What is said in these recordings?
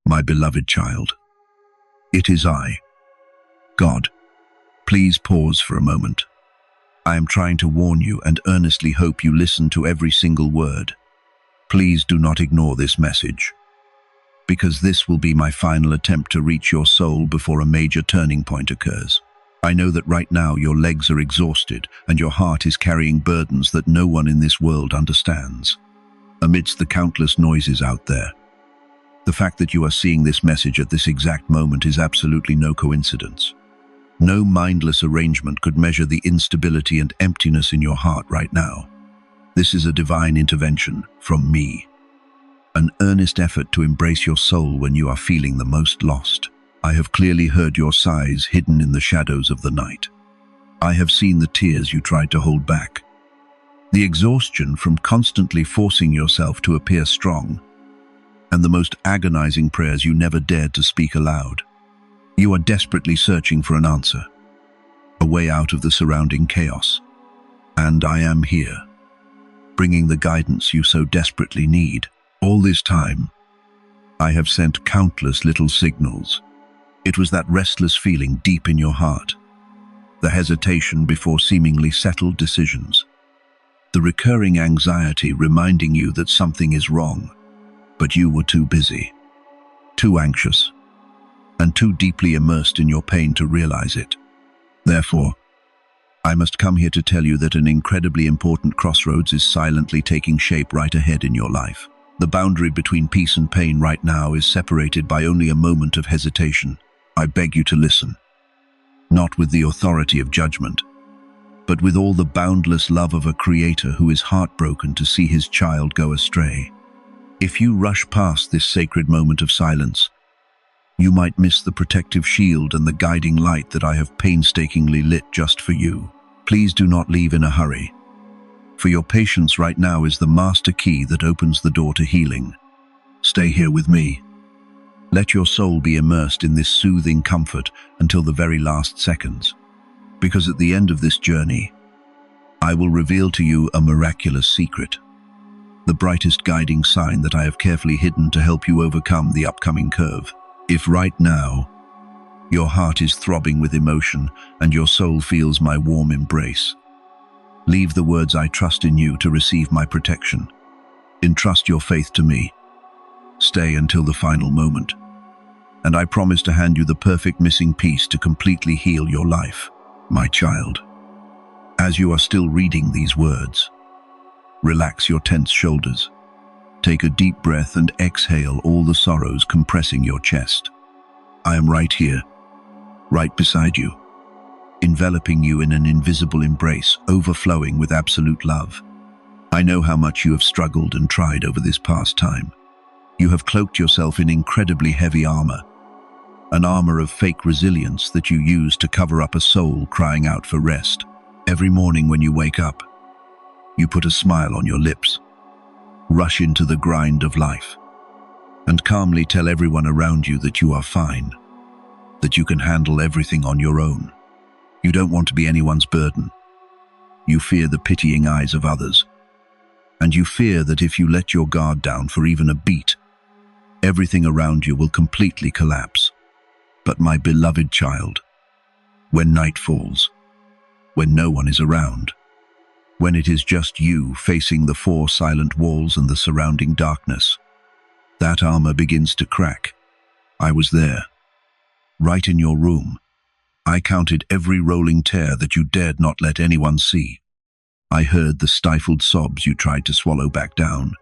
My beloved child, it is I, God. Please pause for a moment. I am trying to warn you and earnestly hope you listen to every single word. Please do not ignore this message, because this will be my final attempt to reach your soul before a major turning point occurs. I know that right now your legs are exhausted and your heart is carrying burdens that no one in this world understands. Amidst the countless noises out there, the fact that you are seeing this message at this exact moment is absolutely no coincidence. No mindless arrangement could measure the instability and emptiness in your heart right now. This is a divine intervention from me, an earnest effort to embrace your soul when you are feeling the most lost. I have clearly heard your sighs hidden in the shadows of the night. I have seen the tears you tried to hold back, the exhaustion from constantly forcing yourself to appear strong, and the most agonizing prayers you never dared to speak aloud. You are desperately searching for an answer, a way out of the surrounding chaos. And I am here, bringing the guidance you so desperately need. All this time, I have sent countless little signals. It was that restless feeling deep in your heart, the hesitation before seemingly settled decisions, the recurring anxiety reminding you that something is wrong, but you were too busy, too anxious, and too deeply immersed in your pain to realize it. Therefore, I must come here to tell you that an incredibly important crossroads is silently taking shape right ahead in your life. The boundary between peace and pain right now is separated by only a moment of hesitation. I beg you to listen, not with the authority of judgment, but with all the boundless love of a creator who is heartbroken to see his child go astray. If you rush past this sacred moment of silence, you might miss the protective shield and the guiding light that I have painstakingly lit just for you. Please do not leave in a hurry, for your patience right now is the master key that opens the door to healing. Stay here with me. Let your soul be immersed in this soothing comfort until the very last seconds, because at the end of this journey, I will reveal to you a miraculous secret, the brightest guiding sign that I have carefully hidden to help you overcome the upcoming curve. If right now, your heart is throbbing with emotion and your soul feels my warm embrace, leave the words "I trust in you" to receive my protection. Entrust your faith to me. Stay until the final moment, and I promise to hand you the perfect missing piece to completely heal your life. My child, as you are still reading these words, relax your tense shoulders. Take a deep breath and exhale all the sorrows compressing your chest. I am right here, right beside you, enveloping you in an invisible embrace, overflowing with absolute love. I know how much you have struggled and tried over this past time. You have cloaked yourself in incredibly heavy armor, an armor of fake resilience that you use to cover up a soul crying out for rest. Every morning when you wake up, you put a smile on your lips, rush into the grind of life, and calmly tell everyone around you that you are fine, that you can handle everything on your own. You don't want to be anyone's burden. You fear the pitying eyes of others, and you fear that if you let your guard down for even a beat, everything around you will completely collapse. But my beloved child, when night falls, when no one is around, when it is just you facing the four silent walls and the surrounding darkness, that armor begins to crack. I was there, right in your room. I counted every rolling tear that you dared not let anyone see. I heard the stifled sobs you tried to swallow back down.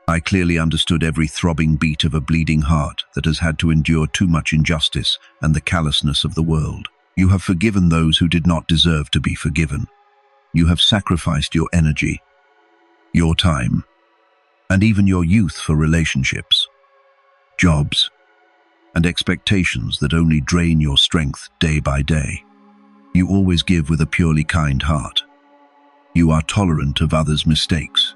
I clearly understood every throbbing beat of a bleeding heart that has had to endure too much injustice and the callousness of the world. You have forgiven those who did not deserve to be forgiven. You have sacrificed your energy, your time, and even your youth for relationships, jobs, and expectations that only drain your strength day by day. You always give with a purely kind heart. You are tolerant of others' mistakes.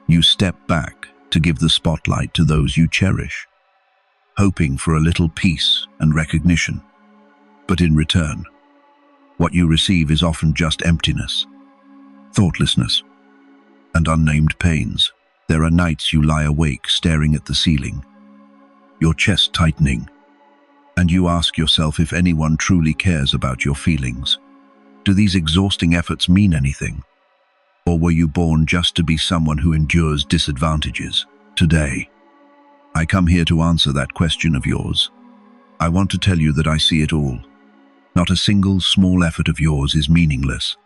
You step back to give the spotlight to those you cherish, hoping for a little peace and recognition. But in return, what you receive is often just emptiness, thoughtlessness, and unnamed pains. There are nights you lie awake staring at the ceiling, your chest tightening, and you ask yourself if anyone truly cares about your feelings. Do these exhausting efforts mean anything? Or were you born just to be someone who endures disadvantages? Today, I come here to answer that question of yours. I want to tell you that I see it all. Not a single small effort of yours is meaningless.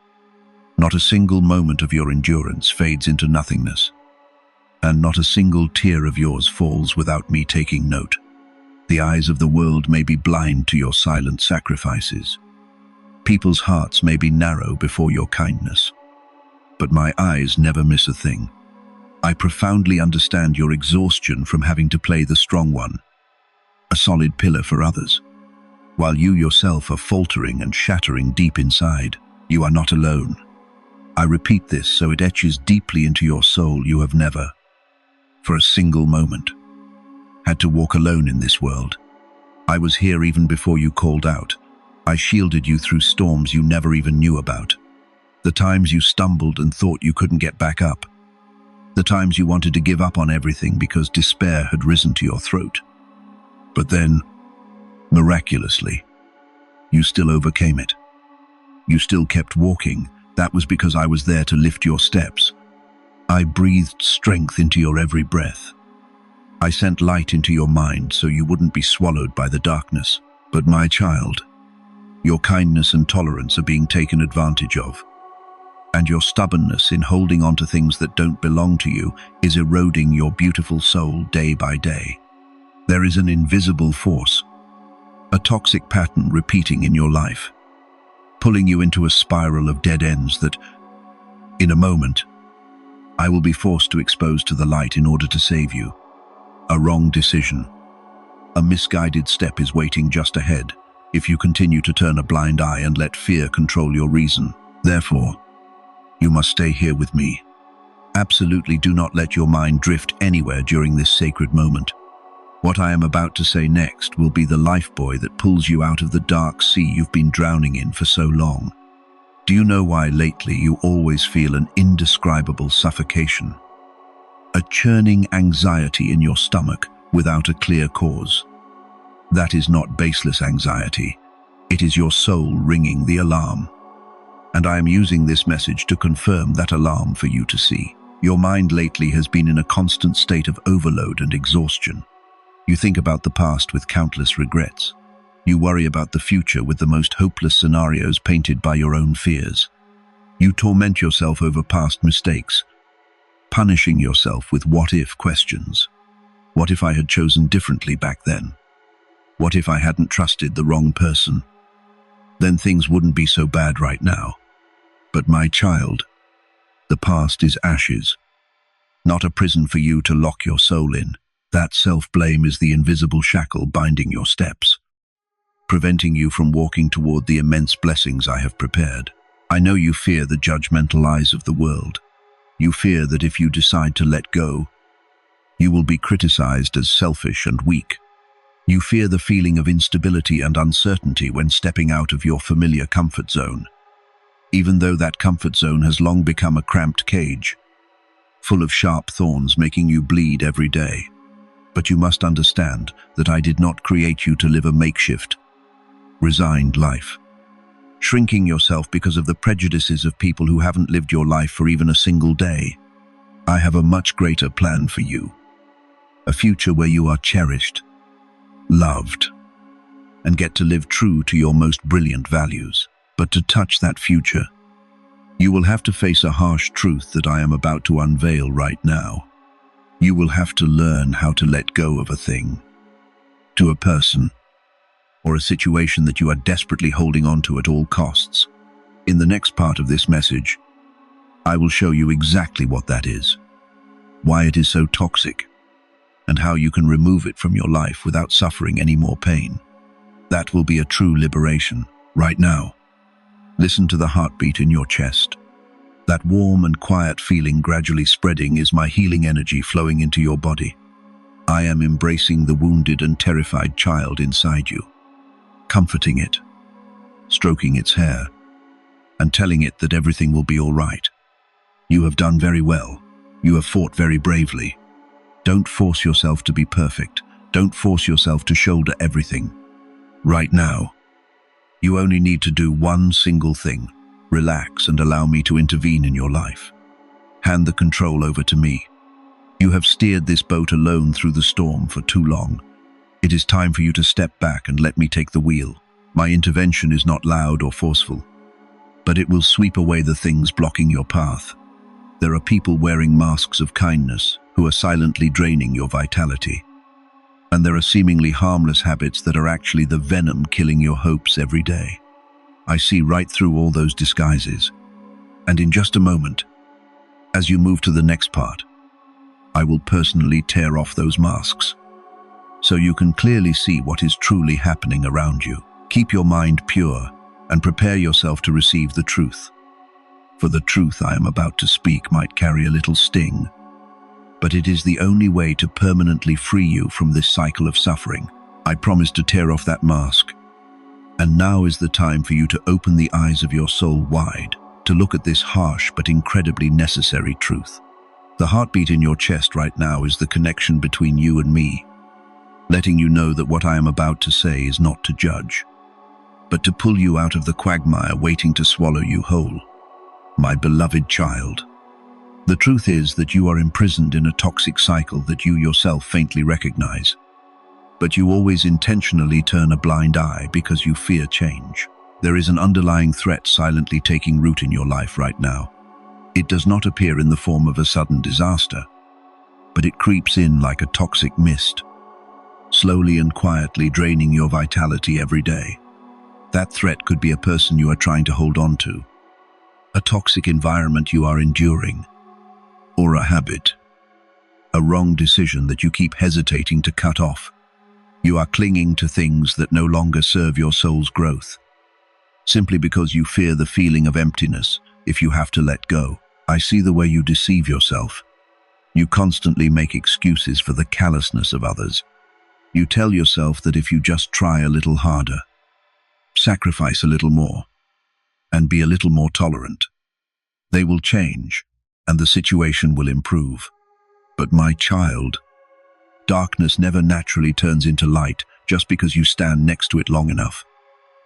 Not a single moment of your endurance fades into nothingness. And not a single tear of yours falls without me taking note. The eyes of the world may be blind to your silent sacrifices. People's hearts may be narrow before your kindness. But my eyes never miss a thing. I profoundly understand your exhaustion from having to play the strong one, a solid pillar for others. While you yourself are faltering and shattering deep inside, you are not alone. I repeat this so it etches deeply into your soul. You have never, for a single moment, had to walk alone in this world. I was here even before you called out. I shielded you through storms you never even knew about. The times you stumbled and thought you couldn't get back up. The times you wanted to give up on everything because despair had risen to your throat. But then, miraculously, you still overcame it. You still kept walking. That was because I was there to lift your steps. I breathed strength into your every breath. I sent light into your mind so you wouldn't be swallowed by the darkness. But my child, your kindness and tolerance are being taken advantage of. And your stubbornness in holding on to things that don't belong to you is eroding your beautiful soul day by day. There is an invisible force, a toxic pattern repeating in your life, pulling you into a spiral of dead ends that, in a moment, I will be forced to expose to the light in order to save you. A wrong decision, a misguided step is waiting just ahead if you continue to turn a blind eye and let fear control your reason. Therefore, you must stay here with me. Absolutely do not let your mind drift anywhere during this sacred moment. What I am about to say next will be the lifebuoy that pulls you out of the dark sea you've been drowning in for so long. Do you know why lately you always feel an indescribable suffocation? A churning anxiety in your stomach without a clear cause. That is not baseless anxiety. It is your soul ringing the alarm. And I am using this message to confirm that alarm for you to see. Your mind lately has been in a constant state of overload and exhaustion. You think about the past with countless regrets. You worry about the future with the most hopeless scenarios painted by your own fears. You torment yourself over past mistakes, punishing yourself with what-if questions. What if I had chosen differently back then? What if I hadn't trusted the wrong person? Then things wouldn't be so bad right now. But my child, the past is ashes, not a prison for you to lock your soul in. That self-blame is the invisible shackle binding your steps, preventing you from walking toward the immense blessings I have prepared. I know you fear the judgmental eyes of the world. You fear that if you decide to let go, you will be criticized as selfish and weak. You fear the feeling of instability and uncertainty when stepping out of your familiar comfort zone, even though that comfort zone has long become a cramped cage, full of sharp thorns making you bleed every day. But you must understand that I did not create you to live a makeshift, resigned life, shrinking yourself because of the prejudices of people who haven't lived your life for even a single day. I have a much greater plan for you, a future where you are cherished, loved, and get to live true to your most brilliant values. But to touch that future, you will have to face a harsh truth that I am about to unveil right now. You will have to learn how to let go of a thing, to a person, or a situation that you are desperately holding on to at all costs. In the next part of this message, I will show you exactly what that is, why it is so toxic, and how you can remove it from your life without suffering any more pain. That will be a true liberation. Right now, listen to the heartbeat in your chest. That warm and quiet feeling gradually spreading is my healing energy flowing into your body. I am embracing the wounded and terrified child inside you, comforting it, stroking its hair, and telling it that everything will be all right. You have done very well. You have fought very bravely. Don't force yourself to be perfect. Don't force yourself to shoulder everything. Right now, you only need to do one single thing. Relax and allow me to intervene in your life. Hand the control over to me. You have steered this boat alone through the storm for too long. It is time for you to step back and let me take the wheel. My intervention is not loud or forceful, but it will sweep away the things blocking your path. There are people wearing masks of kindness who are silently draining your vitality. And there are seemingly harmless habits that are actually the venom killing your hopes every day. I see right through all those disguises. And in just a moment, as you move to the next part, I will personally tear off those masks, so you can clearly see what is truly happening around you. Keep your mind pure and prepare yourself to receive the truth. For the truth I am about to speak might carry a little sting, but it is the only way to permanently free you from this cycle of suffering. I promise to tear off that mask. And now is the time for you to open the eyes of your soul wide, to look at this harsh but incredibly necessary truth. The heartbeat in your chest right now is the connection between you and me, letting you know that what I am about to say is not to judge, but to pull you out of the quagmire waiting to swallow you whole. My beloved child, the truth is that you are imprisoned in a toxic cycle that you yourself faintly recognize, but you always intentionally turn a blind eye because you fear change. There is an underlying threat silently taking root in your life right now. It does not appear in the form of a sudden disaster, but it creeps in like a toxic mist, slowly and quietly draining your vitality every day. That threat could be a person you are trying to hold on to, a toxic environment you are enduring, or a habit, a wrong decision that you keep hesitating to cut off. You are clinging to things that no longer serve your soul's growth, simply because you fear the feeling of emptiness if you have to let go. I see the way you deceive yourself. You constantly make excuses for the callousness of others. You tell yourself that if you just try a little harder, sacrifice a little more, and be a little more tolerant, they will change and the situation will improve. But my child, darkness never naturally turns into light just because you stand next to it long enough.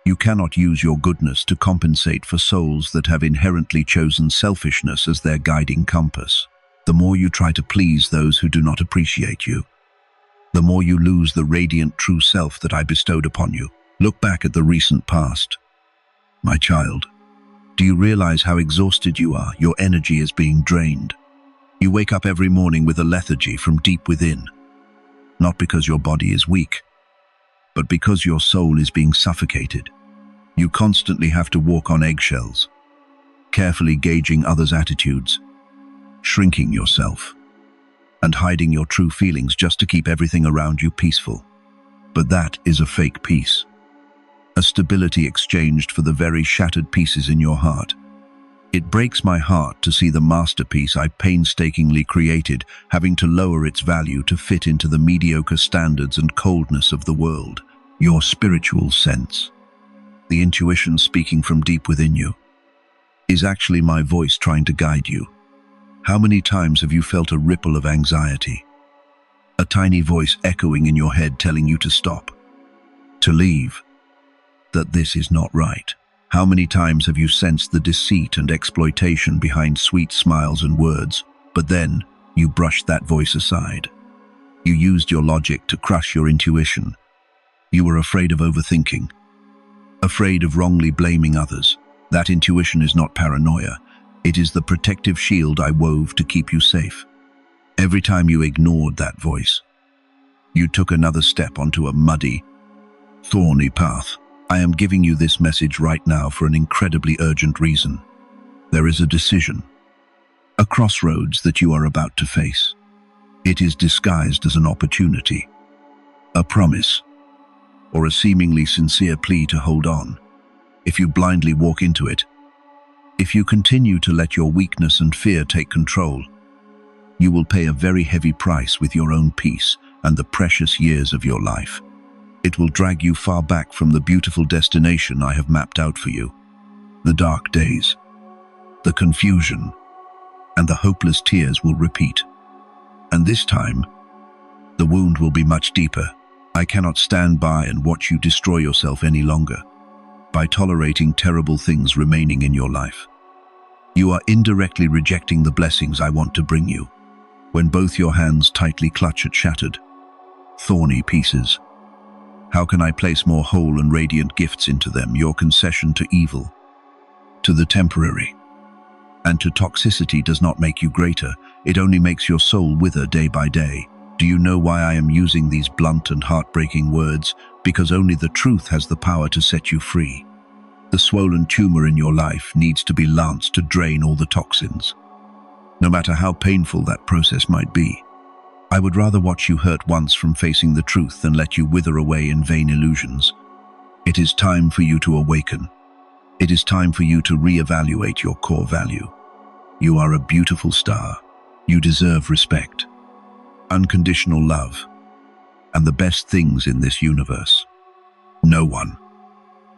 You cannot use your goodness to compensate for souls that have inherently chosen selfishness as their guiding compass. The more you try to please those who do not appreciate you, the more you lose the radiant true self that I bestowed upon you. Look back at the recent past. My child, do you realize how exhausted you are? Your energy is being drained. You wake up every morning with a lethargy from deep within, not because your body is weak, but because your soul is being suffocated. You constantly have to walk on eggshells, carefully gauging others' attitudes, shrinking yourself, and hiding your true feelings just to keep everything around you peaceful. But that is a fake peace, a stability exchanged for the very shattered pieces in your heart. It breaks my heart to see the masterpiece I painstakingly created having to lower its value to fit into the mediocre standards and coldness of the world. Your spiritual sense, the intuition speaking from deep within you, is actually my voice trying to guide you. How many times have you felt a ripple of anxiety? A tiny voice echoing in your head telling you to stop, to leave, that this is not right? How many times have you sensed the deceit and exploitation behind sweet smiles and words, but then you brushed that voice aside? You used your logic to crush your intuition. You were afraid of overthinking, afraid of wrongly blaming others. That intuition is not paranoia. It is the protective shield I wove to keep you safe. Every time you ignored that voice, you took another step onto a muddy, thorny path. I am giving you this message right now for an incredibly urgent reason. There is a decision, a crossroads that you are about to face. It is disguised as an opportunity, a promise, or a seemingly sincere plea to hold on. If you blindly walk into it, if you continue to let your weakness and fear take control, you will pay a very heavy price with your own peace and the precious years of your life. It will drag you far back from the beautiful destination I have mapped out for you. The dark days, the confusion, and the hopeless tears will repeat. And this time, the wound will be much deeper. I cannot stand by and watch you destroy yourself any longer, by tolerating terrible things remaining in your life. You are indirectly rejecting the blessings I want to bring you, when both your hands tightly clutch at shattered, thorny pieces. How can I place more whole and radiant gifts into them, your concession to evil, to the temporary, and to toxicity does not make you greater, it only makes your soul wither day by day. Do you know why I am using these blunt and heartbreaking words? Because only the truth has the power to set you free. The swollen tumor in your life needs to be lanced to drain all the toxins, no matter how painful that process might be. I would rather watch you hurt once from facing the truth than let you wither away in vain illusions. It is time for you to awaken. It is time for you to reevaluate your core value. You are a beautiful star. You deserve respect, unconditional love, and the best things in this universe. No one,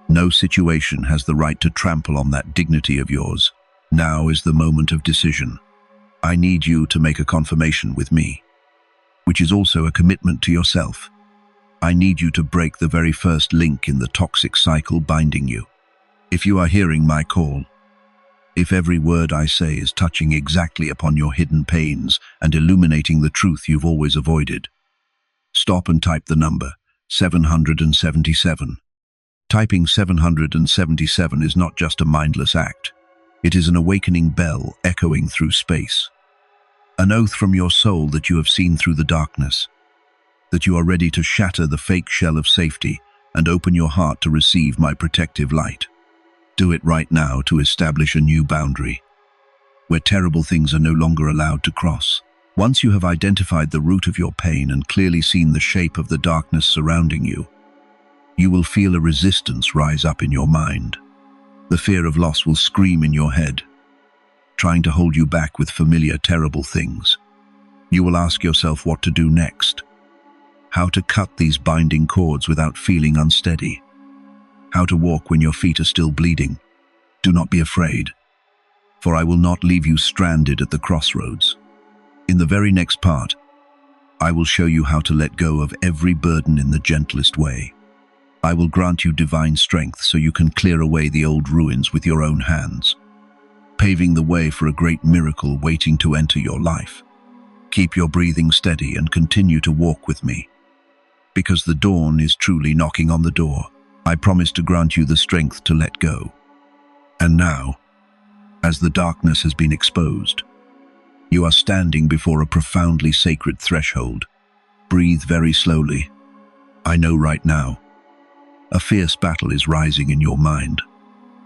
no situation has the right to trample on that dignity of yours. Now is the moment of decision. I need you to make a confirmation with me, which is also a commitment to yourself. I need you to break the very first link in the toxic cycle binding you. If you are hearing my call, if every word I say is touching exactly upon your hidden pains and illuminating the truth you've always avoided, stop and type the number 777. Typing 777 is not just a mindless act. It is an awakening bell echoing through space. An oath from your soul that you have seen through the darkness, that you are ready to shatter the fake shell of safety and open your heart to receive my protective light. Do it right now to establish a new boundary, where terrible things are no longer allowed to cross. Once you have identified the root of your pain and clearly seen the shape of the darkness surrounding you, you will feel a resistance rise up in your mind. The fear of loss will scream in your head, trying to hold you back with familiar terrible things. You will ask yourself what to do next, how to cut these binding cords without feeling unsteady, how to walk when your feet are still bleeding. Do not be afraid, for I will not leave you stranded at the crossroads. In the very next part, I will show you how to let go of every burden in the gentlest way. I will grant you divine strength so you can clear away the old ruins with your own hands, paving the way for a great miracle waiting to enter your life. Keep your breathing steady and continue to walk with me, because the dawn is truly knocking on the door. I promise to grant you the strength to let go. And now, as the darkness has been exposed, you are standing before a profoundly sacred threshold. Breathe very slowly. I know right now, a fierce battle is rising in your mind.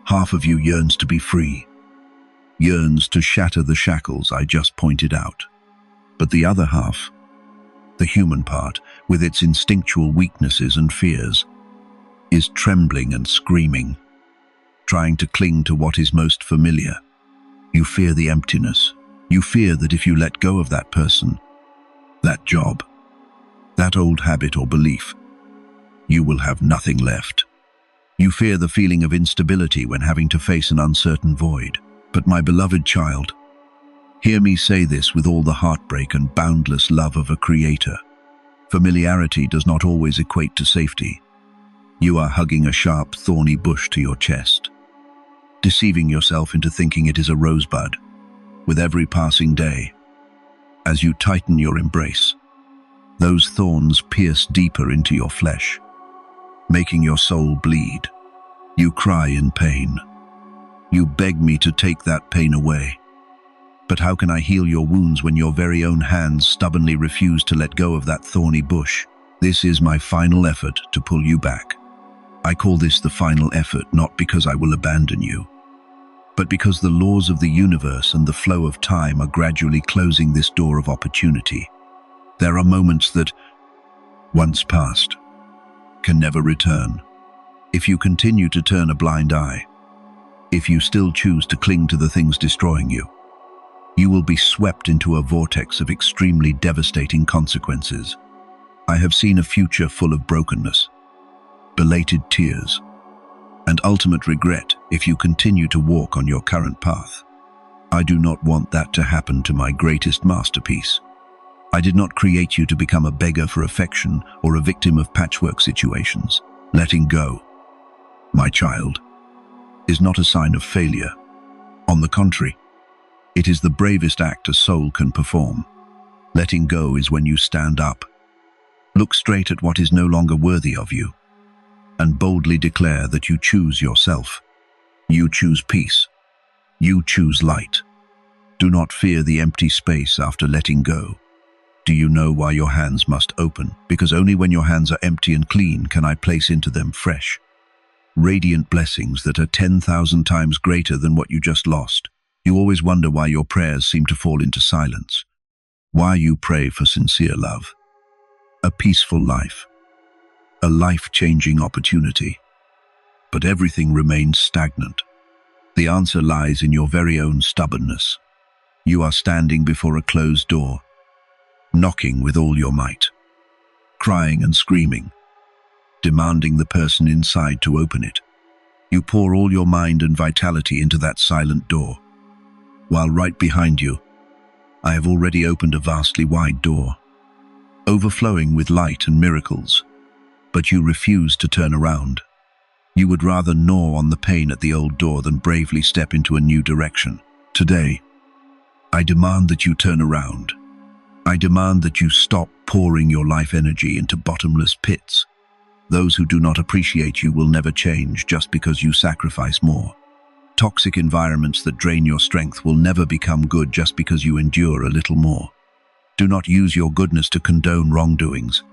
Half of you yearns to be free, yearns to shatter the shackles I just pointed out. But the other half, the human part, with its instinctual weaknesses and fears, is trembling and screaming, trying to cling to what is most familiar. You fear the emptiness. You fear that if you let go of that person, that job, that old habit or belief, you will have nothing left. You fear the feeling of instability when having to face an uncertain void. But my beloved child, hear me say this with all the heartbreak and boundless love of a creator. Familiarity does not always equate to safety. You are hugging a sharp, thorny bush to your chest, deceiving yourself into thinking it is a rosebud. With every passing day, as you tighten your embrace, those thorns pierce deeper into your flesh, making your soul bleed. You cry in pain. You beg me to take that pain away. But how can I heal your wounds when your very own hands stubbornly refuse to let go of that thorny bush? This is my final effort to pull you back. I call this the final effort not because I will abandon you, but because the laws of the universe and the flow of time are gradually closing this door of opportunity. There are moments that, once past, can never return. If you continue to turn a blind eye, if you still choose to cling to the things destroying you, you will be swept into a vortex of extremely devastating consequences. I have seen a future full of brokenness, belated tears, and ultimate regret if you continue to walk on your current path. I do not want that to happen to my greatest masterpiece. I did not create you to become a beggar for affection or a victim of patchwork situations. Letting go, my child, is not a sign of failure. On the contrary, it is the bravest act a soul can perform. Letting go is when you stand up, look straight at what is no longer worthy of you, and boldly declare that you choose yourself. You choose peace. You choose light. Do not fear the empty space after letting go. Do you know why your hands must open? Because only when your hands are empty and clean can I place into them fresh, radiant blessings that are 10,000 times greater than what you just lost. You always wonder why your prayers seem to fall into silence, why you pray for sincere love, a peaceful life, a life-changing opportunity, but everything remains stagnant. The answer lies in your very own stubbornness. You are standing before a closed door, knocking with all your might, crying and screaming, demanding the person inside to open it. You pour all your mind and vitality into that silent door, while right behind you, I have already opened a vastly wide door, overflowing with light and miracles. But you refuse to turn around. You would rather gnaw on the pain at the old door than bravely step into a new direction. Today, I demand that you turn around. I demand that you stop pouring your life energy into bottomless pits. Those who do not appreciate you will never change just because you sacrifice more. Toxic environments that drain your strength will never become good just because you endure a little more. Do not use your goodness to condone wrongdoings.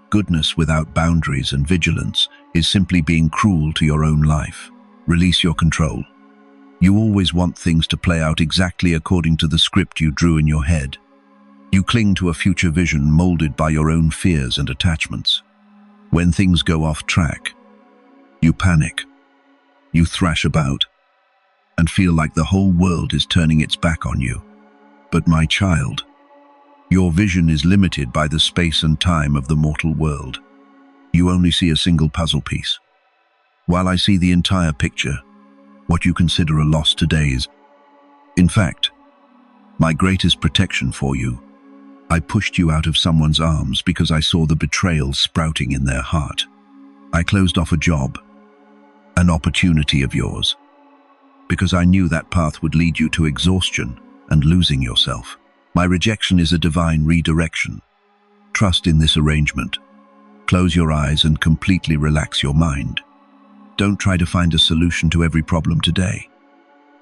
Goodness without boundaries and vigilance is simply being cruel to your own life. Release your control. You always want things to play out exactly according to the script you drew in your head. You cling to a future vision molded by your own fears and attachments. When things go off track, you panic. You thrash about and feel like the whole world is turning its back on you. But my child, your vision is limited by the space and time of the mortal world. You only see a single puzzle piece. While I see the entire picture, what you consider a loss today is, in fact, my greatest protection for you. I pushed you out of someone's arms because I saw the betrayal sprouting in their heart. I closed off a job, an opportunity of yours, because I knew that path would lead you to exhaustion and losing yourself. My rejection is a divine redirection. Trust in this arrangement. Close your eyes and completely relax your mind. Don't try to find a solution to every problem today.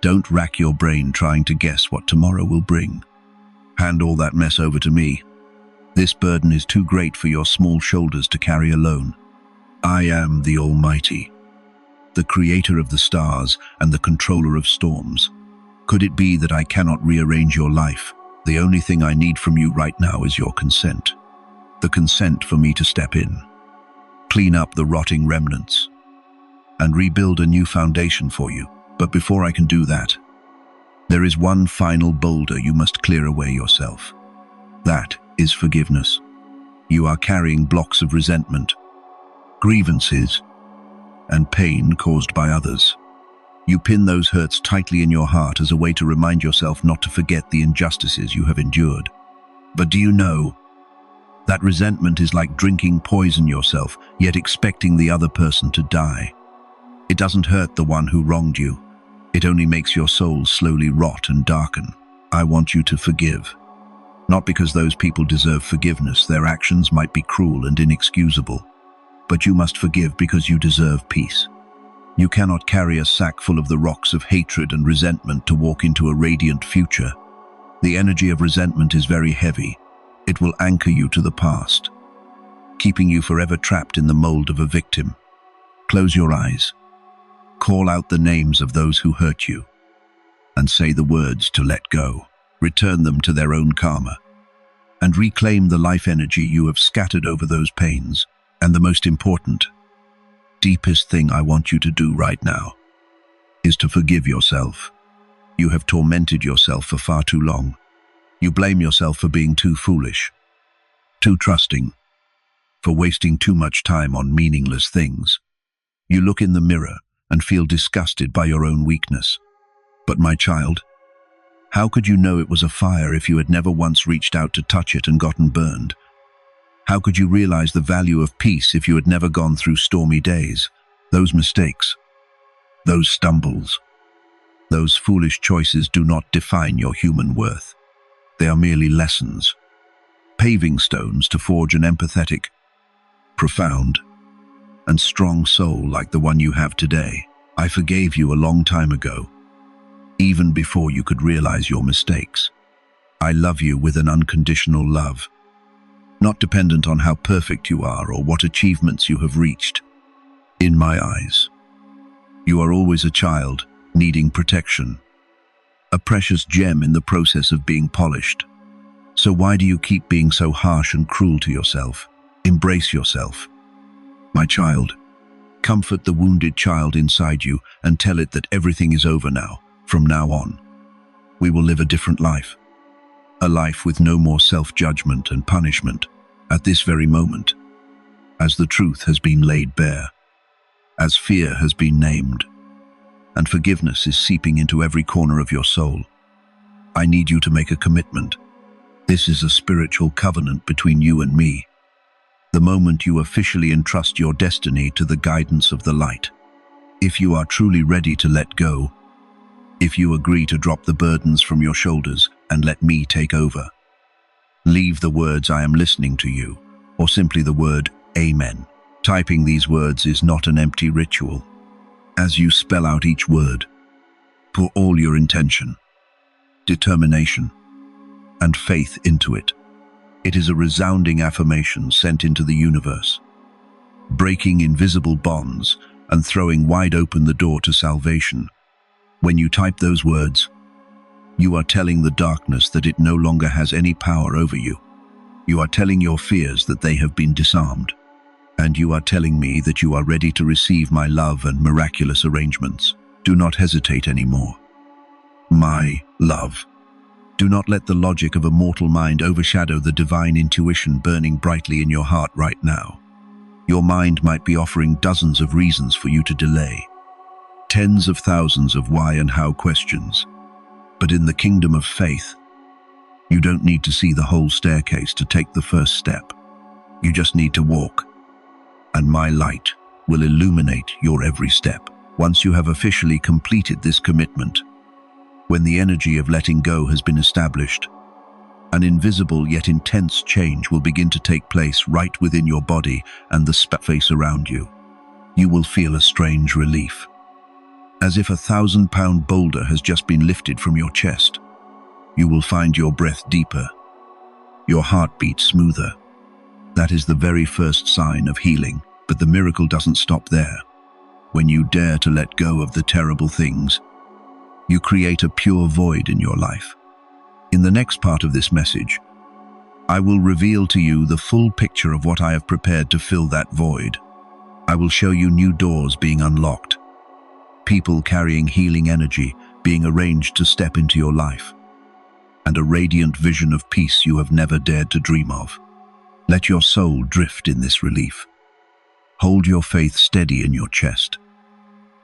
Don't rack your brain trying to guess what tomorrow will bring. Hand all that mess over to me. This burden is too great for your small shoulders to carry alone. I am the Almighty, the creator of the stars and the controller of storms. Could it be that I cannot rearrange your life? The only thing I need from you right now is your consent. The consent for me to step in, clean up the rotting remnants, and rebuild a new foundation for you. But before I can do that, there is one final boulder you must clear away yourself. That is forgiveness. You are carrying blocks of resentment, grievances, and pain caused by others. You pin those hurts tightly in your heart as a way to remind yourself not to forget the injustices you have endured. But do you know that resentment is like drinking poison yourself, yet expecting the other person to die? It doesn't hurt the one who wronged you. It only makes your soul slowly rot and darken. I want you to forgive. Not because those people deserve forgiveness, their actions might be cruel and inexcusable. But you must forgive because you deserve peace. You cannot carry a sack full of the rocks of hatred and resentment to walk into a radiant future. The energy of resentment is very heavy. It will anchor you to the past, keeping you forever trapped in the mold of a victim. Close your eyes. Call out the names of those who hurt you, and say the words to let go. Return them to their own karma, and reclaim the life energy you have scattered over those pains. And the most important, deepest thing I want you to do right now is to forgive yourself. You have tormented yourself for far too long. You blame yourself for being too foolish, too trusting, for wasting too much time on meaningless things. You look in the mirror and feel disgusted by your own weakness. But my child, How could you know it was a fire if you had never once reached out to touch it and gotten burned? How could you realize the value of peace if you had never gone through stormy days? Those mistakes, those stumbles, those foolish choices do not define your human worth. They are merely lessons, paving stones to forge an empathetic, profound, and strong soul like the one you have today. I forgave you a long time ago, even before you could realize your mistakes. I love you with an unconditional love, not dependent on how perfect you are or what achievements you have reached. In my eyes, you are always a child needing protection, a precious gem in the process of being polished. So why do you keep being so harsh and cruel to yourself? Embrace yourself. My child, comfort the wounded child inside you and tell it that everything is over now. From now on, we will live a different life. A life with no more self-judgment and punishment at this very moment, as the truth has been laid bare, as fear has been named, and forgiveness is seeping into every corner of your soul. I need you to make a commitment. This is a spiritual covenant between you and me. The moment you officially entrust your destiny to the guidance of the light. If you are truly ready to let go, if you agree to drop the burdens from your shoulders and let me take over, leave the words "I am listening to you," or simply the word "Amen." Typing these words is not an empty ritual. As you spell out each word, pour all your intention, determination, and faith into it. It is a resounding affirmation sent into the universe, breaking invisible bonds and throwing wide open the door to salvation. When you type those words, you are telling the darkness that it no longer has any power over you. You are telling your fears that they have been disarmed. And you are telling me that you are ready to receive my love and miraculous arrangements. Do not hesitate anymore. My love. Do not let the logic of a mortal mind overshadow the divine intuition burning brightly in your heart right now. Your mind might be offering dozens of reasons for you to delay, tens of thousands of why and how questions. But in the kingdom of faith, you don't need to see the whole staircase to take the first step. You just need to walk, and my light will illuminate your every step. Once you have officially completed this commitment, when the energy of letting go has been established, an invisible yet intense change will begin to take place right within your body and the space around you. You will feel a strange relief, as if a 1,000-pound boulder has just been lifted from your chest. You will find your breath deeper, your heartbeat smoother. That is the very first sign of healing, but the miracle doesn't stop there. When you dare to let go of the terrible things, you create a pure void in your life. In the next part of this message, I will reveal to you the full picture of what I have prepared to fill that void. I will show you new doors being unlocked, people carrying healing energy being arranged to step into your life, and a radiant vision of peace you have never dared to dream of. Let your soul drift in this relief. Hold your faith steady in your chest,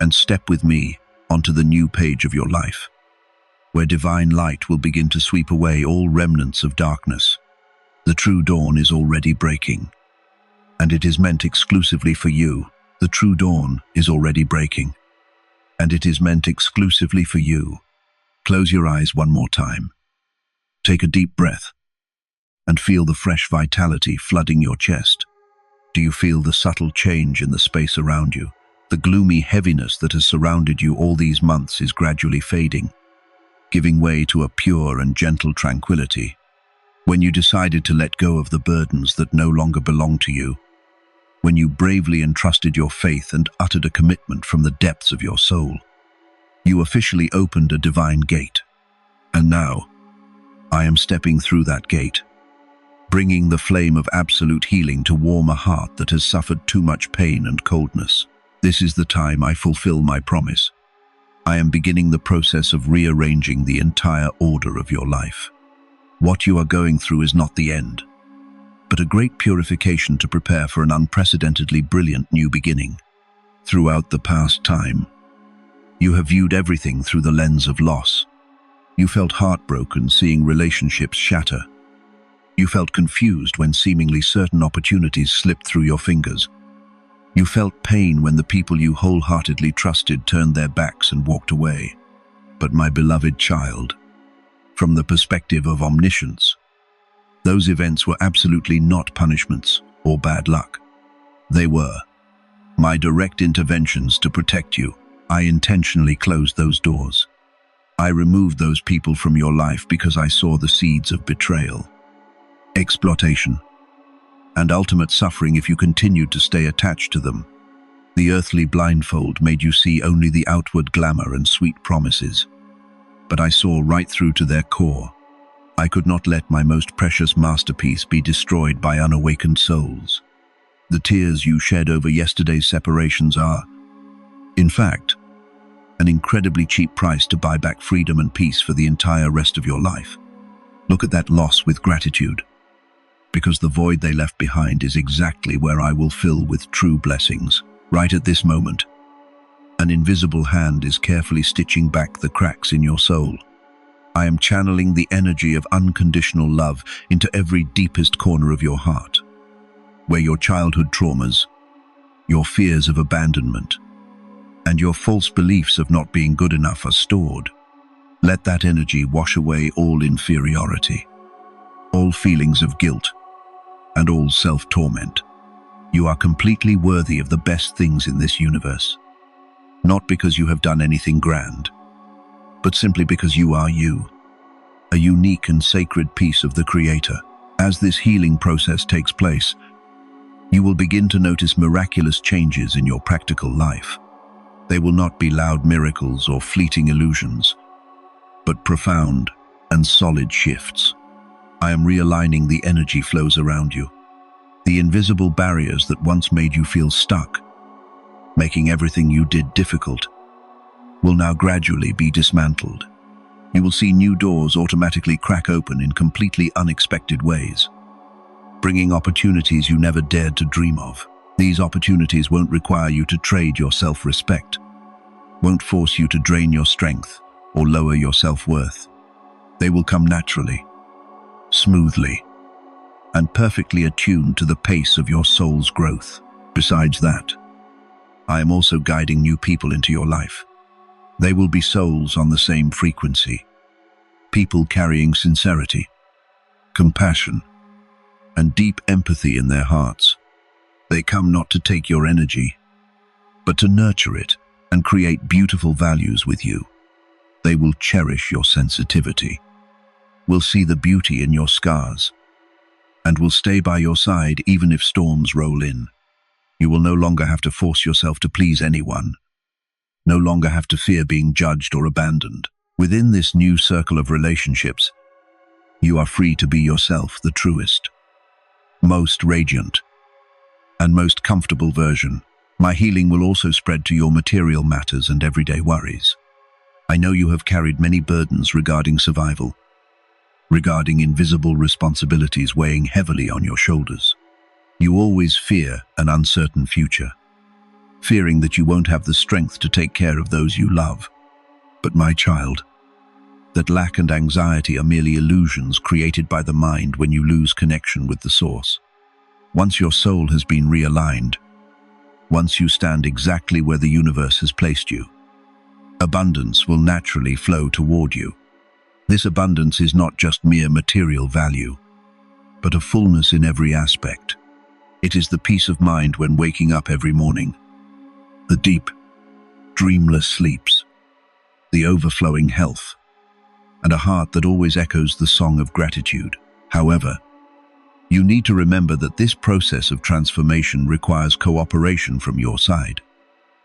and step with me onto the new page of your life, where divine light will begin to sweep away all remnants of darkness. The true dawn is already breaking, and it is meant exclusively for you. The true dawn is already breaking, and it is meant exclusively for you. Close your eyes one more time. Take a deep breath, and feel the fresh vitality flooding your chest. Do you feel the subtle change in the space around you? The gloomy heaviness that has surrounded you all these months is gradually fading, giving way to a pure and gentle tranquility. When you decided to let go of the burdens that no longer belong to you, when you bravely entrusted your faith and uttered a commitment from the depths of your soul, you officially opened a divine gate. And now, I am stepping through that gate, bringing the flame of absolute healing to warm a heart that has suffered too much pain and coldness. This is the time I fulfill my promise. I am beginning the process of rearranging the entire order of your life. What you are going through is not the end, but a great purification to prepare for an unprecedentedly brilliant new beginning. Throughout the past time, you have viewed everything through the lens of loss, You felt heartbroken seeing relationships shatter. You felt confused when seemingly certain opportunities slipped through your fingers. You felt pain when the people you wholeheartedly trusted turned their backs and walked away. But my beloved child, from the perspective of omniscience, those events were absolutely not punishments or bad luck. They were my direct interventions to protect you. I intentionally closed those doors. I removed those people from your life because I saw the seeds of betrayal, exploitation, and ultimate suffering if you continued to stay attached to them. The earthly blindfold made you see only the outward glamour and sweet promises. But I saw right through to their core. I could not let my most precious masterpiece be destroyed by unawakened souls. The tears you shed over yesterday's separations are, in fact, an incredibly cheap price to buy back freedom and peace for the entire rest of your life. Look at that loss with gratitude, because the void they left behind is exactly where I will fill with true blessings. Right at this moment, an invisible hand is carefully stitching back the cracks in your soul. I am channeling the energy of unconditional love into every deepest corner of your heart, where your childhood traumas, your fears of abandonment, and your false beliefs of not being good enough are stored. Let that energy wash away all inferiority, all feelings of guilt, and all self-torment. You are completely worthy of the best things in this universe, not because you have done anything grand, but simply because you are you, a unique and sacred piece of the Creator. As this healing process takes place, you will begin to notice miraculous changes in your practical life. They will not be loud miracles or fleeting illusions, but profound and solid shifts. I am realigning the energy flows around you. The invisible barriers that once made you feel stuck, making everything you did difficult, will now gradually be dismantled. You will see new doors automatically crack open in completely unexpected ways, bringing opportunities you never dared to dream of. These opportunities won't require you to trade your self-respect, won't force you to drain your strength or lower your self-worth. They will come naturally, smoothly, and perfectly attuned to the pace of your soul's growth. Besides that, I am also guiding new people into your life. They will be souls on the same frequency, people carrying sincerity, compassion, and deep empathy in their hearts. They come not to take your energy, but to nurture it and create beautiful values with you. They will cherish your sensitivity, will see the beauty in your scars, and will stay by your side even if storms roll in. You will no longer have to force yourself to please anyone, no longer have to fear being judged or abandoned. Within this new circle of relationships, you are free to be yourself, the truest, most radiant, and most comfortable version. My healing will also spread to your material matters and everyday worries. I know you have carried many burdens regarding survival, regarding invisible responsibilities weighing heavily on your shoulders. You always fear an uncertain future, fearing that you won't have the strength to take care of those you love. But my child, that lack and anxiety are merely illusions created by the mind when you lose connection with the source. Once your soul has been realigned, once you stand exactly where the universe has placed you, abundance will naturally flow toward you. This abundance is not just mere material value, but a fullness in every aspect. It is the peace of mind when waking up every morning, the deep, dreamless sleeps, the overflowing health, and a heart that always echoes the song of gratitude. However, you need to remember that this process of transformation requires cooperation from your side.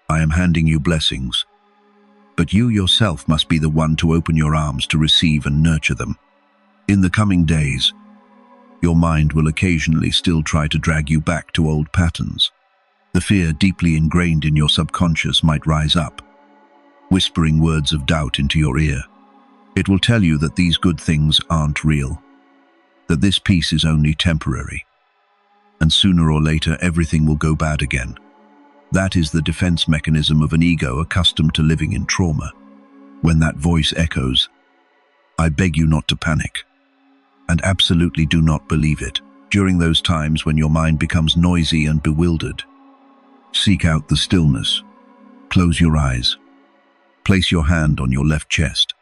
I am handing you blessings, but you yourself must be the one to open your arms to receive and nurture them. In the coming days, your mind will occasionally still try to drag you back to old patterns. The fear deeply ingrained in your subconscious might rise up, whispering words of doubt into your ear. It will tell you that these good things aren't real, that this peace is only temporary, and sooner or later everything will go bad again. That is the defense mechanism of an ego accustomed to living in trauma. When that voice echoes, I beg you not to panic. And absolutely do not believe it. During those times when your mind becomes noisy and bewildered, seek out the stillness. Close your eyes. Place your hand on your left chest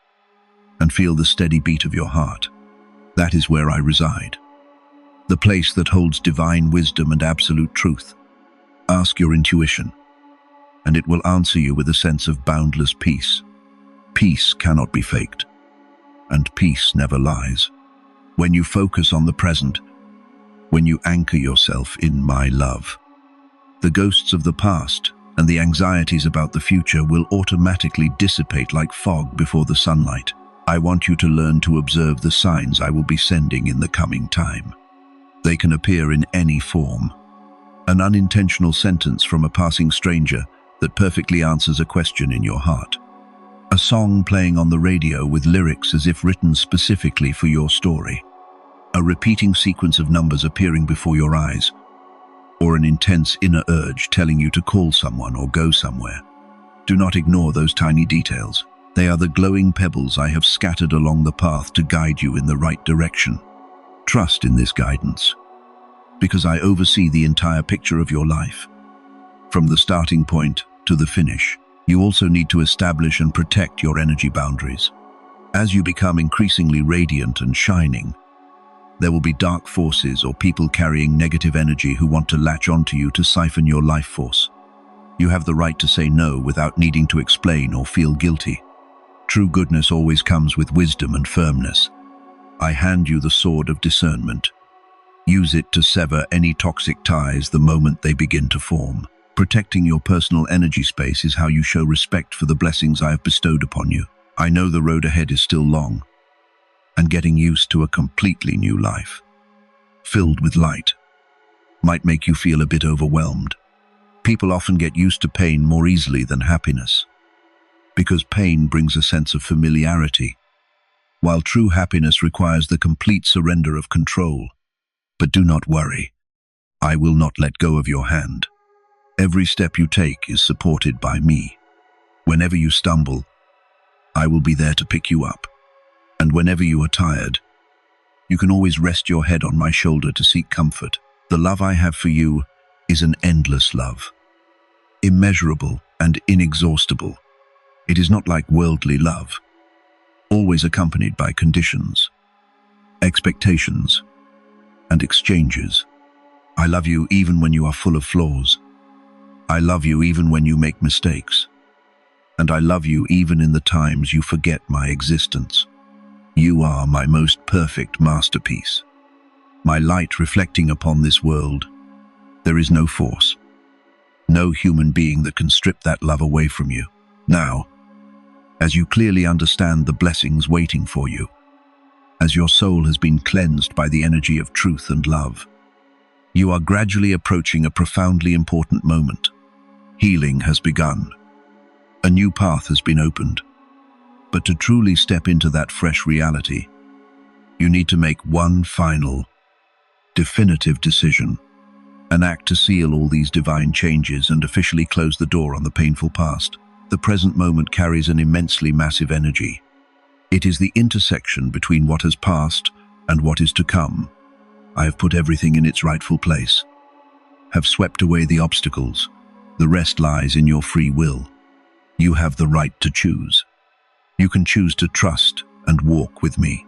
and feel the steady beat of your heart. That is where I reside, the place that holds divine wisdom and absolute truth. Ask your intuition, and it will answer you with a sense of boundless peace. Peace cannot be faked, and peace never lies. When you focus on the present, when you anchor yourself in my love, the ghosts of the past and the anxieties about the future will automatically dissipate like fog before the sunlight. I want you to learn to observe the signs I will be sending in the coming time. They can appear in any form. An unintentional sentence from a passing stranger that perfectly answers a question in your heart. A song playing on the radio with lyrics as if written specifically for your story. A repeating sequence of numbers appearing before your eyes, or an intense inner urge telling you to call someone or go somewhere. Do not ignore those tiny details. They are the glowing pebbles I have scattered along the path to guide you in the right direction. Trust in this guidance, because I oversee the entire picture of your life, from the starting point to the finish. You also need to establish and protect your energy boundaries. As you become increasingly radiant and shining, there will be dark forces or people carrying negative energy who want to latch onto you to siphon your life force. You have the right to say no without needing to explain or feel guilty. True goodness always comes with wisdom and firmness. I hand you the sword of discernment. Use it to sever any toxic ties the moment they begin to form. Protecting your personal energy space is how you show respect for the blessings I have bestowed upon you. I know the road ahead is still long, and getting used to a completely new life, filled with light, might make you feel a bit overwhelmed. People often get used to pain more easily than happiness, because pain brings a sense of familiarity, while true happiness requires the complete surrender of control. But do not worry, I will not let go of your hand. Every step you take is supported by me. Whenever you stumble, I will be there to pick you up. And whenever you are tired, you can always rest your head on my shoulder to seek comfort. The love I have for you is an endless love, immeasurable and inexhaustible. It is not like worldly love, always accompanied by conditions, expectations, and exchanges. I love you even when you are full of flaws. I love you even when you make mistakes. And I love you even in the times you forget my existence. You are my most perfect masterpiece, my light reflecting upon this world. There is no force, no human being that can strip that love away from you. Now, as you clearly understand the blessings waiting for you, as your soul has been cleansed by the energy of truth and love, you are gradually approaching a profoundly important moment. Healing has begun. A new path has been opened. But to truly step into that fresh reality, you need to make one final, definitive decision, an act to seal all these divine changes and officially close the door on the painful past. The present moment carries an immensely massive energy. It is the intersection between what has passed and what is to come. I have put everything in its rightful place, have swept away the obstacles. The rest lies in your free will. You have the right to choose. You can choose to trust and walk with me,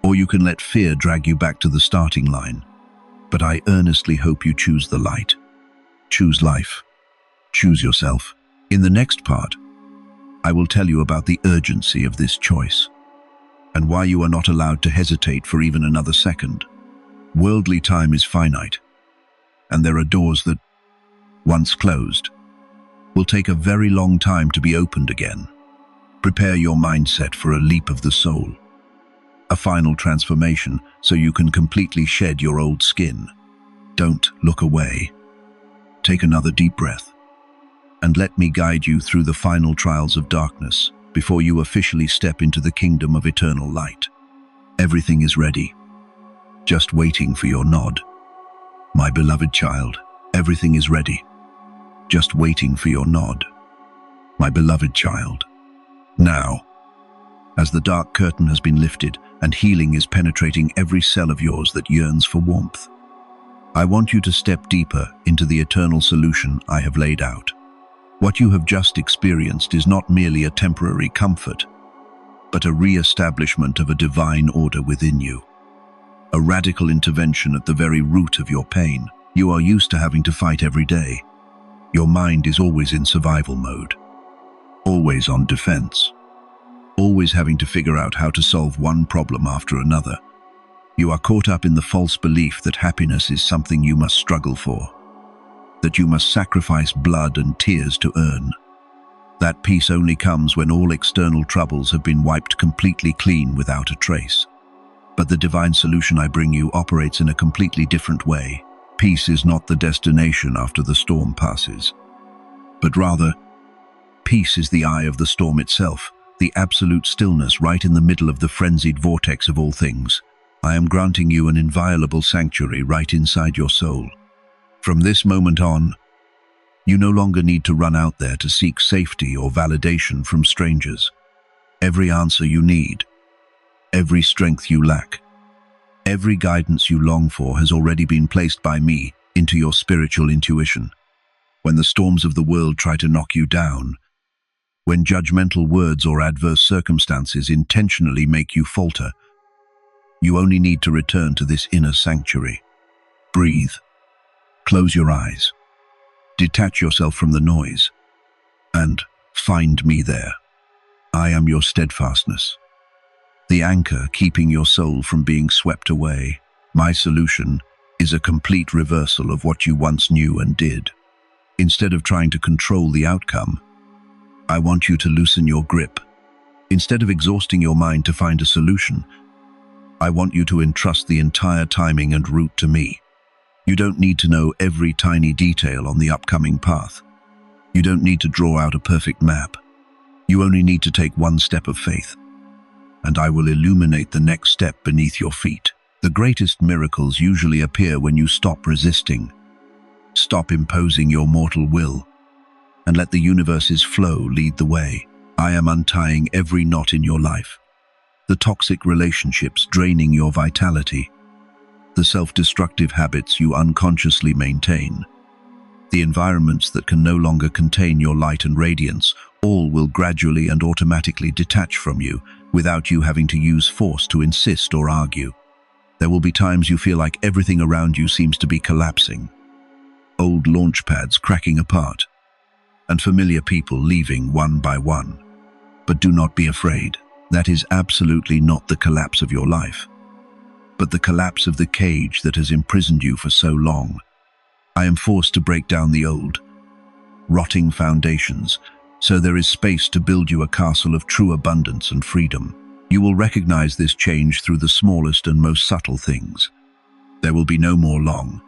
or you can let fear drag you back to the starting line. But I earnestly hope you choose the light. Choose life. Choose yourself. In the next part, I will tell you about the urgency of this choice and why you are not allowed to hesitate for even another second. Worldly time is finite, and there are doors that, once closed, will take a very long time to be opened again. Prepare your mindset for a leap of the soul, a final transformation so you can completely shed your old skin. Don't look away. Take another deep breath, and let me guide you through the final trials of darkness before you officially step into the kingdom of eternal light. Everything is ready, just waiting for your nod. My beloved child, everything is ready, just waiting for your nod. My beloved child. Now, as the dark curtain has been lifted and healing is penetrating every cell of yours that yearns for warmth. I want you to step deeper into the eternal solution I have laid out. What you have just experienced is not merely a temporary comfort, but a re-establishment of a divine order within you. A radical intervention at the very root of your pain. You are used to having to fight every day. Your mind is always in survival mode, always on defense, always having to figure out how to solve one problem after another. You are caught up in the false belief that happiness is something you must struggle for, that you must sacrifice blood and tears to earn. That peace only comes when all external troubles have been wiped completely clean without a trace. But the divine solution I bring you operates in a completely different way. Peace is not the destination after the storm passes, but rather, peace is the eye of the storm itself, the absolute stillness right in the middle of the frenzied vortex of all things. I am granting you an inviolable sanctuary right inside your soul. From this moment on, you no longer need to run out there to seek safety or validation from strangers. Every answer you need, every strength you lack, every guidance you long for has already been placed by me into your spiritual intuition. When the storms of the world try to knock you down, when judgmental words or adverse circumstances intentionally make you falter, you only need to return to this inner sanctuary. Breathe. Close your eyes. Detach yourself from the noise, and find me there. I am your steadfastness, the anchor keeping your soul from being swept away. My solution is a complete reversal of what you once knew and did. Instead of trying to control the outcome, I want you to loosen your grip. Instead of exhausting your mind to find a solution, I want you to entrust the entire timing and route to me. You don't need to know every tiny detail on the upcoming path. You don't need to draw out a perfect map. You only need to take one step of faith, and I will illuminate the next step beneath your feet. The greatest miracles usually appear when you stop resisting, stop imposing your mortal will, and let the universe's flow lead the way. I am untying every knot in your life, the toxic relationships draining your vitality, the self-destructive habits you unconsciously maintain, the environments that can no longer contain your light and radiance. All will gradually and automatically detach from you without you having to use force to insist or argue. There will be times you feel like everything around you seems to be collapsing, old launch pads cracking apart, and familiar people leaving one by one. But do not be afraid. That is absolutely not the collapse of your life, but the collapse of the cage that has imprisoned you for so long. I am forced to break down the old, rotting foundations, so there is space to build you a castle of true abundance and freedom. You will recognize this change through the smallest and most subtle things. There will be no more long,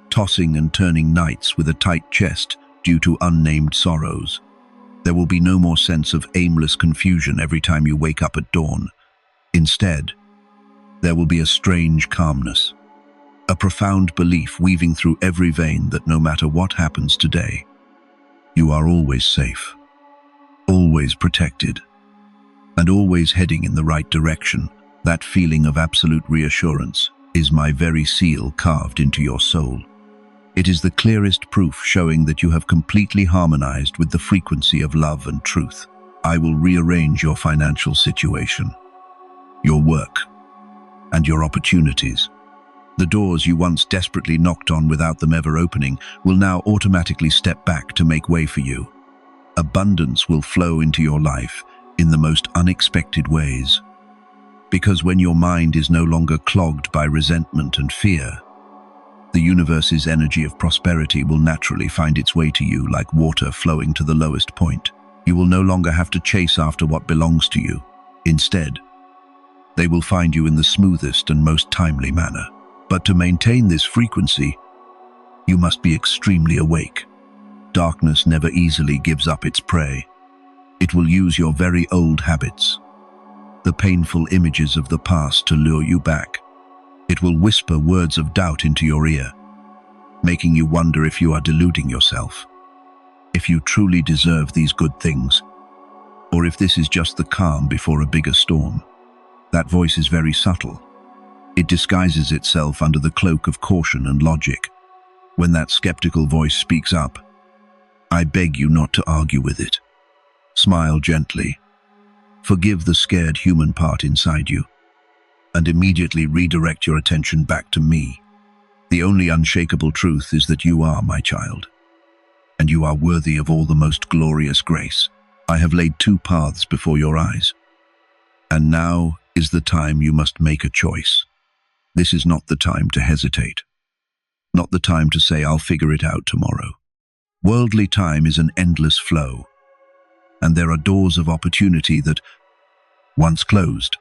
tossing and turning nights with a tight chest due to unnamed sorrows. There will be no more sense of aimless confusion every time you wake up at dawn. Instead, there will be a strange calmness, a profound belief weaving through every vein that no matter what happens today, you are always safe, always protected, and always heading in the right direction. That feeling of absolute reassurance is my very seal carved into your soul. It is the clearest proof showing that you have completely harmonized with the frequency of love and truth. I will rearrange your financial situation, your work, and your opportunities. The doors you once desperately knocked on without them ever opening will now automatically step back to make way for you. Abundance will flow into your life in the most unexpected ways. Because when your mind is no longer clogged by resentment and fear, the universe's energy of prosperity will naturally find its way to you like water flowing to the lowest point. You will no longer have to chase after what belongs to you. Instead, they will find you in the smoothest and most timely manner. But to maintain this frequency, you must be extremely awake. Darkness never easily gives up its prey. It will use your very old habits, the painful images of the past, to lure you back. It will whisper words of doubt into your ear, making you wonder if you are deluding yourself, if you truly deserve these good things, or if this is just the calm before a bigger storm. That voice is very subtle. It disguises itself under the cloak of caution and logic. When that skeptical voice speaks up, I beg you not to argue with it. Smile gently. Forgive the scared human part inside you, and immediately redirect your attention back to me. The only unshakable truth is that you are my child, and you are worthy of all the most glorious grace. I have laid two paths before your eyes, and now is the time you must make a choice. This is not the time to hesitate, not the time to say I'll figure it out tomorrow. Worldly time is an endless flow, and there are doors of opportunity that, once closed,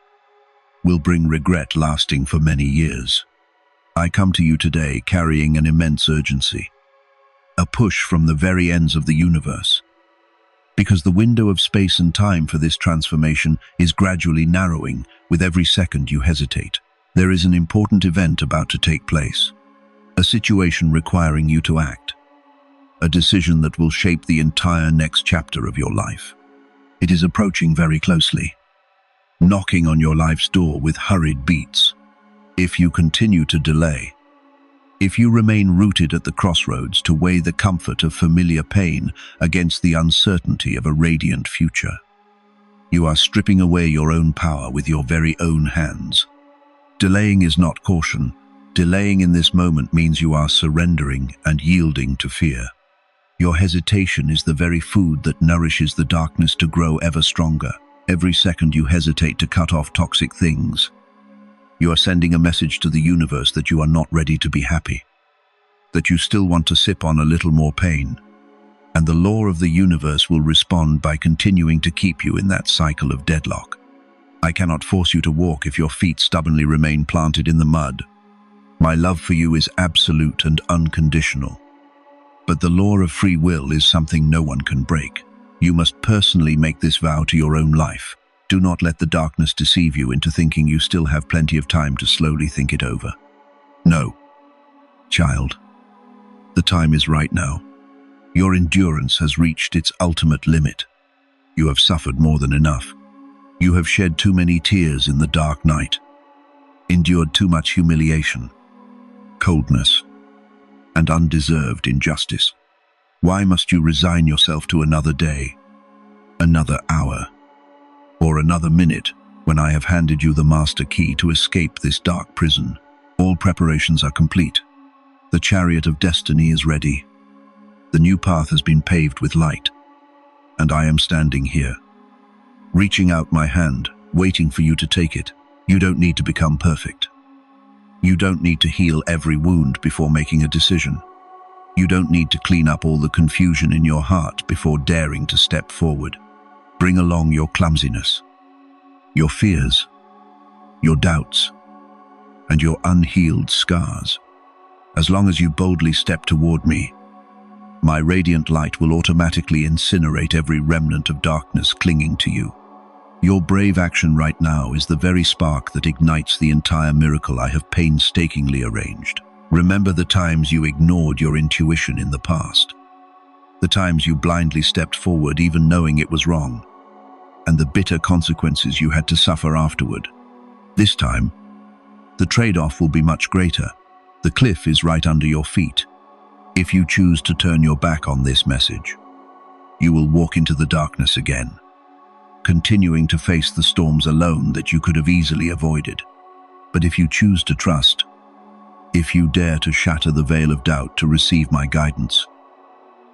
will bring regret lasting for many years. I come to you today carrying an immense urgency, a push from the very ends of the universe, because the window of space and time for this transformation is gradually narrowing with every second you hesitate. There is an important event about to take place, a situation requiring you to act, a decision that will shape the entire next chapter of your life. It is approaching very closely, knocking on your life's door with hurried beats. If you continue to delay, if you remain rooted at the crossroads to weigh the comfort of familiar pain against the uncertainty of a radiant future, you are stripping away your own power with your very own hands. Delaying is not caution. Delaying in this moment means you are surrendering and yielding to fear. Your hesitation is the very food that nourishes the darkness to grow ever stronger. Every second you hesitate to cut off toxic things, you are sending a message to the universe that you are not ready to be happy, that you still want to sip on a little more pain, and the law of the universe will respond by continuing to keep you in that cycle of deadlock. I cannot force you to walk if your feet stubbornly remain planted in the mud. My love for you is absolute and unconditional, but the law of free will is something no one can break. You must personally make this vow to your own life. Do not let the darkness deceive you into thinking you still have plenty of time to slowly think it over. No, child, the time is right now. Your endurance has reached its ultimate limit. You have suffered more than enough. You have shed too many tears in the dark night, endured too much humiliation, coldness, and undeserved injustice. Why must you resign yourself to another day, another hour, or another minute when I have handed you the master key to escape this dark prison? All preparations are complete. The chariot of destiny is ready. The new path has been paved with light, and I am standing here, reaching out my hand, waiting for you to take it. You don't need to become perfect. You don't need to heal every wound before making a decision. You don't need to clean up all the confusion in your heart before daring to step forward. Bring along your clumsiness, your fears, your doubts, and your unhealed scars. As long as you boldly step toward me, my radiant light will automatically incinerate every remnant of darkness clinging to you. Your brave action right now is the very spark that ignites the entire miracle I have painstakingly arranged. Remember the times you ignored your intuition in the past, the times you blindly stepped forward even knowing it was wrong, and the bitter consequences you had to suffer afterward. This time, the trade-off will be much greater. The cliff is right under your feet. If you choose to turn your back on this message, you will walk into the darkness again, continuing to face the storms alone that you could have easily avoided. But if you choose to trust, if you dare to shatter the veil of doubt to receive my guidance,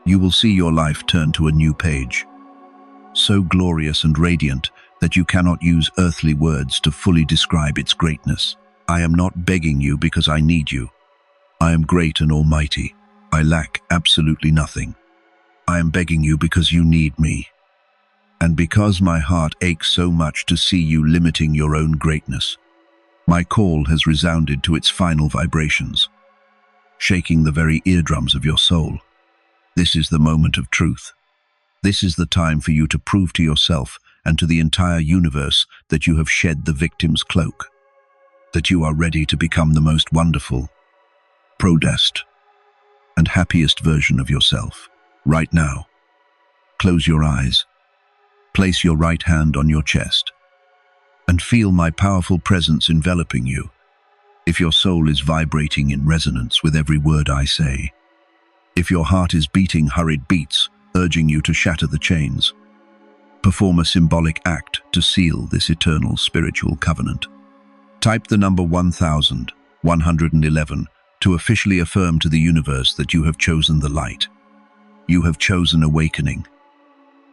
you will see your life turn to a new page, so glorious and radiant that you cannot use earthly words to fully describe its greatness. I am not begging you because I need you. I am great and almighty. I lack absolutely nothing. I am begging you because you need me, and because my heart aches so much to see you limiting your own greatness. My call has resounded to its final vibrations, shaking the very eardrums of your soul. This is the moment of truth. This is the time for you to prove to yourself and to the entire universe that you have shed the victim's cloak, that you are ready to become the most wonderful, proudest, and happiest version of yourself. Right now, close your eyes Place your right hand on your chest and feel my powerful presence enveloping you. If your soul is vibrating in resonance with every word I say, if your heart is beating hurried beats, urging you to shatter the chains, perform a symbolic act to seal this eternal spiritual covenant. Type the number 1111 to officially affirm to the universe that you have chosen the light. You have chosen awakening,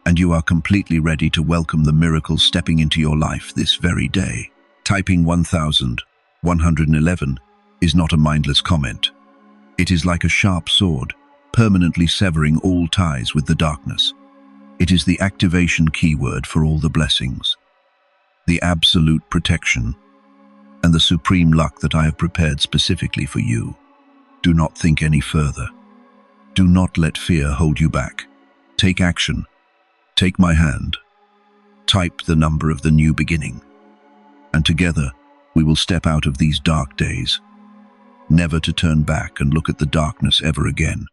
and you are completely ready to welcome the miracle stepping into your life this very day. Typing 1111 is not a mindless comment. It is like a sharp sword, permanently severing all ties with the darkness. It is the activation keyword for all the blessings, the absolute protection, and the supreme luck that I have prepared specifically for you. Do not think any further. Do not let fear hold you back. Take action. Take my hand. Type the number of the new beginning. And together, we will step out of these dark days, never to turn back and look at the darkness ever again.